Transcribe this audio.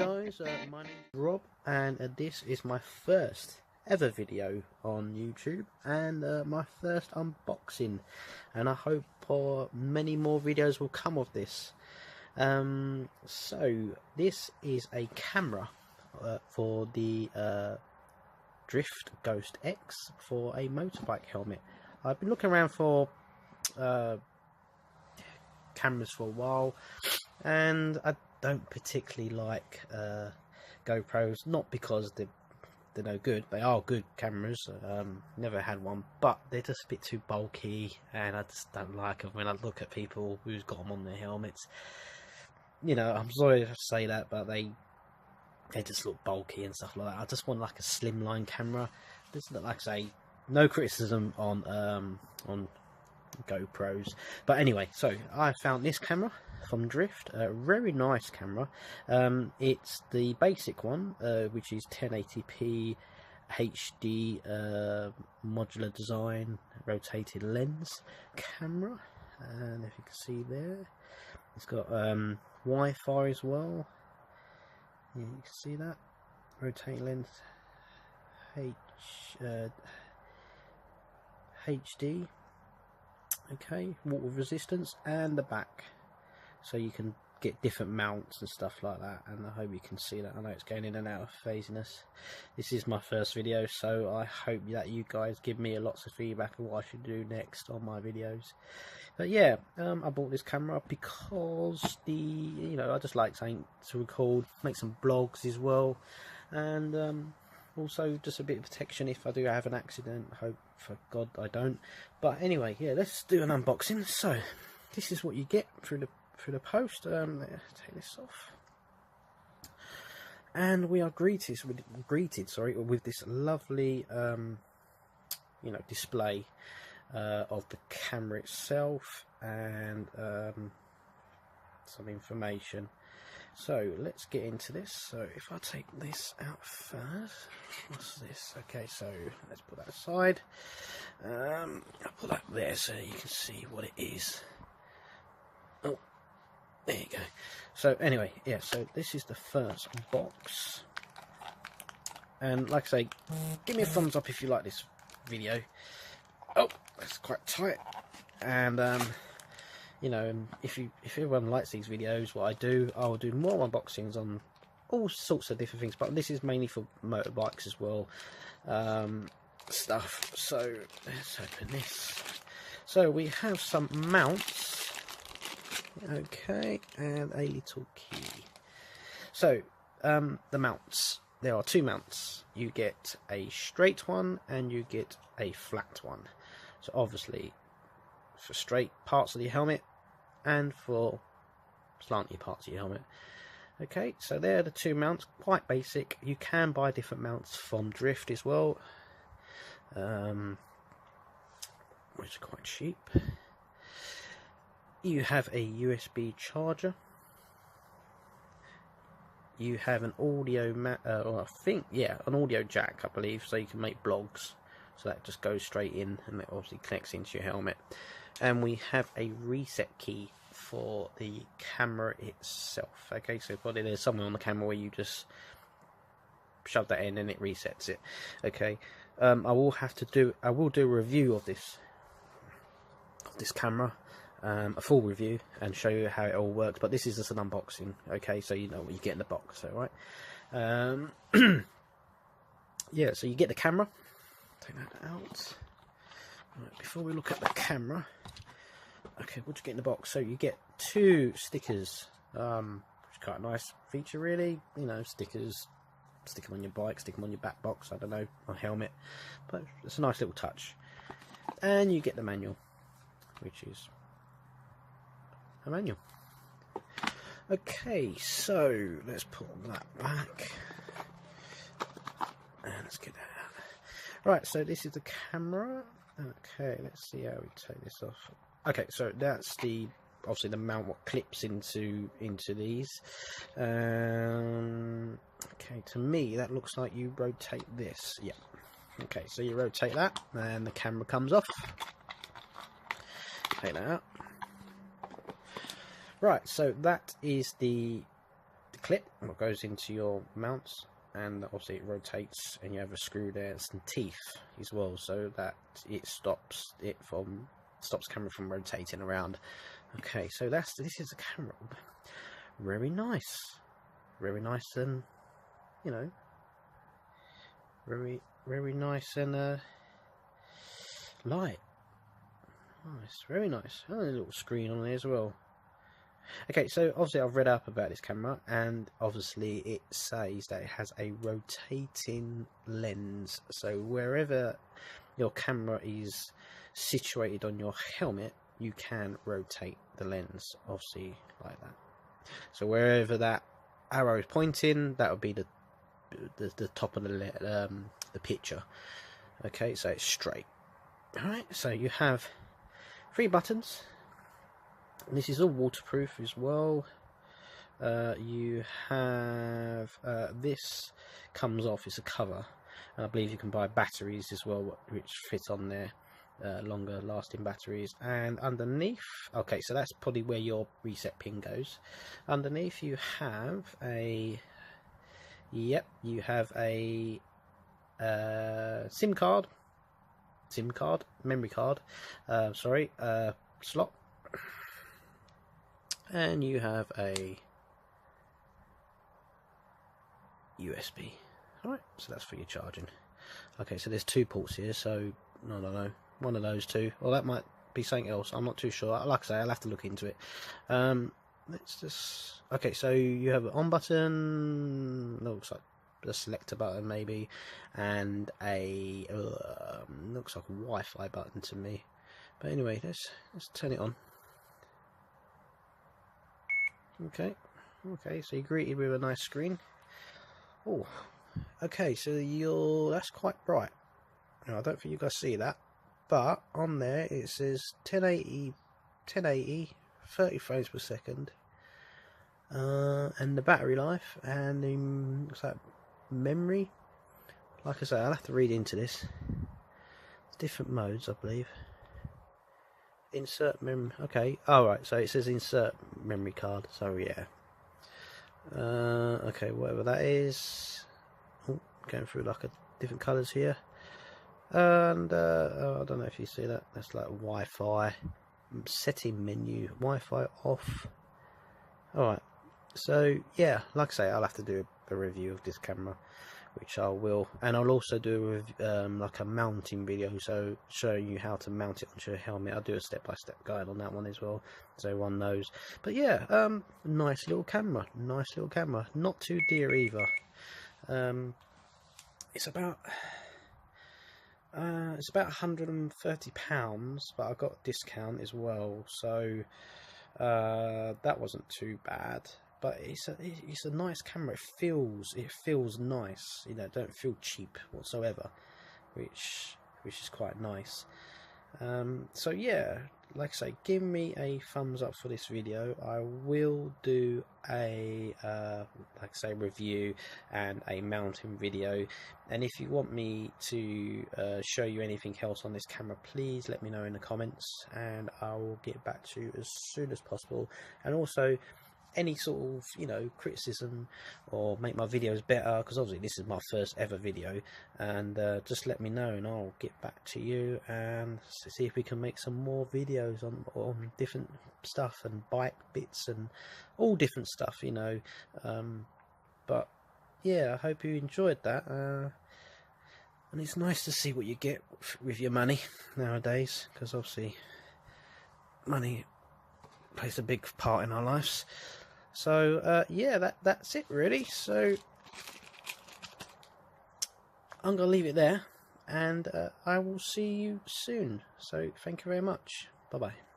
guys, my name's Rob, and this is my first ever video on YouTube, and my first unboxing, and I hope many more videos will come of this. So this is a camera for the Drift Ghost X for a motorbike helmet. I've been looking around for cameras for a while, and I don't particularly like GoPros, not because they're no good. They are good cameras, never had one, but they're just a bit too bulky, and I just don't like them when I look at people who's got them on their helmets. You know, I'm sorry to say that, but they just look bulky and stuff like that. I just want like a slimline camera. This, like I say, no criticism on GoPros, but anyway, so I found this camera from Drift, a very nice camera. It's the basic one, which is 1080p HD modular design rotated lens camera, and if you can see there, it's got Wi-Fi as well. Yeah, you can see that rotating lens, HD. Okay, water resistance, and the back, so you can get different mounts and stuff like that, and I hope you can see that. I know it's going in and out of phasiness. This is my first video, so I hope that you guys give me lots of feedback on what I should do next on my videos. But yeah, I bought this camera because I just like something to record, make some blogs as well, and also just a bit of protection if I do have an accident. Hope for God I don't. But anyway, yeah, let's do an unboxing. So this is what you get through the post. Take this off, and we are greeted with this lovely display of the camera itself, and some information. So let's get into this. So if I take this out first, what's this? Okay, so let's put that aside. I'll put that there so you can see what it is. Oh, there you go. So anyway, yeah, so this is the first box, and like I say, give me a thumbs up if you like this video. Oh, that's quite tight. And if everyone likes these videos, what I will do more unboxings on all sorts of different things, but this is mainly for motorbikes as well, stuff. So let's open this. So we have some mounts, okay, and a little key. So the mounts, there are two mounts. You get a straight one and you get a flat one. So obviously for straight parts of the helmet and for slanty parts of your helmet. Okay, so they're the two mounts, quite basic. You can buy different mounts from Drift as well, which are quite cheap. You have a USB charger. You have an audio an audio jack, I believe, so you can make blogs. So that just goes straight in, and it obviously connects into your helmet. And we have a reset key for the camera itself. Okay, so probably there's somewhere on the camera where you just shove that in and it resets it. Okay, I will do a review of this camera, a full review, and show you how it all works. But this is just an unboxing. Okay, so you know what you get in the box. All right. Yeah, so you get the camera. Take that out. Right, before we look at the camera, okay, what do you get in the box? So you get two stickers, which is quite a nice feature, really. You know, stickers, stick them on your bike, stick them on your back box, I don't know, on helmet, but it's a nice little touch. And you get the manual, which is a manual. Okay, so let's pull that back, and let's get that out. Right, so this is the camera. Okay, let's see how we take this off. Okay, so that's obviously the mount what clips into these. Okay, to me that looks like you rotate this. Yeah. Okay, so you rotate that, and the camera comes off. Take that out. Right, so that is the clip that goes into your mounts, and obviously it rotates, and you have a screw there and some teeth as well, so that it stops camera from rotating around. Okay, so this is a camera. Very nice, and you know, very nice and light. Nice, very nice. Oh, there's a little screen on there as well. Okay, so obviously I've read up about this camera, and obviously it says that it has a rotating lens. So wherever your camera is situated on your helmet, you can rotate the lens, obviously, like that. So wherever that arrow is pointing, that would be the top of the picture. Okay, so it's straight. Alright, so you have 3 buttons. This is all waterproof as well. You have this comes off, it's a cover, and I believe you can buy batteries as well which fit on there, longer lasting batteries. And underneath, okay, so that's probably where your reset pin goes. Underneath you have a SIM card, memory card, slot. And you have a USB. Alright, so that's for your charging. Okay, so there's 2 ports here, so I don't know, one of those 2, or that might be something else, I'm not too sure. Like I say, I'll have to look into it. Let's just, okay, so you have an on button, looks like the selector button maybe, and a looks like a Wi-Fi button to me. But anyway, let's turn it on. Okay, so you're greeted with a nice screen. Oh, okay, so that's quite bright. Now, I don't think you guys see that, but on there it says 1080, 30 frames per second, and the battery life, and looks like memory. Like I say, I'll have to read into this. Different modes, I believe. Insert memory. Okay. Alright, so it says insert memory card. So yeah. Okay, whatever that is. Oh, going through like different colours here. And I don't know if you see that. That's like Wi-Fi setting menu. Wi-Fi off. Alright. So yeah, like I say, I'll have to do a review of this camera, which I will, and I'll also do like a mounting video, so showing you how to mount it onto your helmet. I'll do a step-by-step guide on that one as well, so everyone knows. But yeah, nice little camera, not too dear either. It's about £130, but I got a discount as well, so that wasn't too bad. But it's a nice camera. It feels nice. You know, don't feel cheap whatsoever, which is quite nice. So yeah, like I say, give me a thumbs up for this video. I will do a like I say, review and a mounting video. And if you want me to show you anything else on this camera, please let me know in the comments, and I will get back to you as soon as possible. And also, any sort of, you know, criticism or make my videos better, because obviously this is my first ever video, and just let me know and I'll get back to you and see if we can make some more videos on different stuff and bike bits and all different stuff, you know. But yeah, I hope you enjoyed that, and it's nice to see what you get with your money nowadays, because obviously money plays a big part in our lives. So yeah, that's it really. So I'm gonna leave it there, and I will see you soon. So thank you very much. Bye bye.